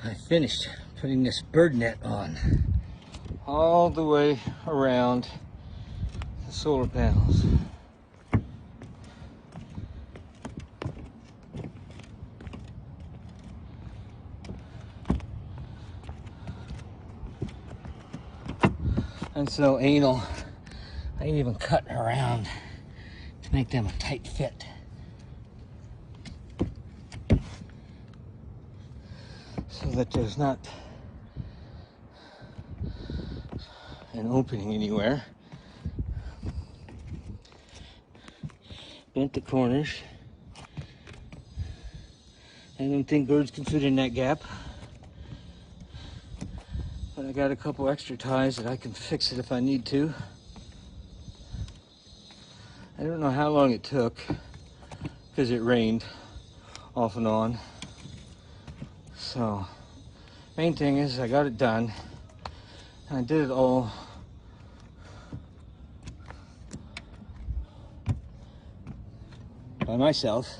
I finished putting this bird net on all the way around the solar panels. And so anal, I ain't even cutting around to make them a tight fit. So that there's not an opening anywhere. Bent the corners. I don't think birds can fit in that gap. But I got a couple extra ties that I can fix it if I need to. I don't know how long it took because it rained off and on. So, main thing is I got it done. I did it all by myself.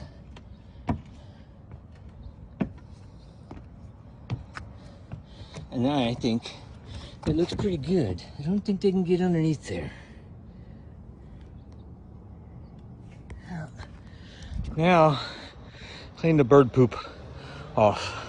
And now I think it looks pretty good. I don't think they can get underneath there. Now, clean the bird poop off.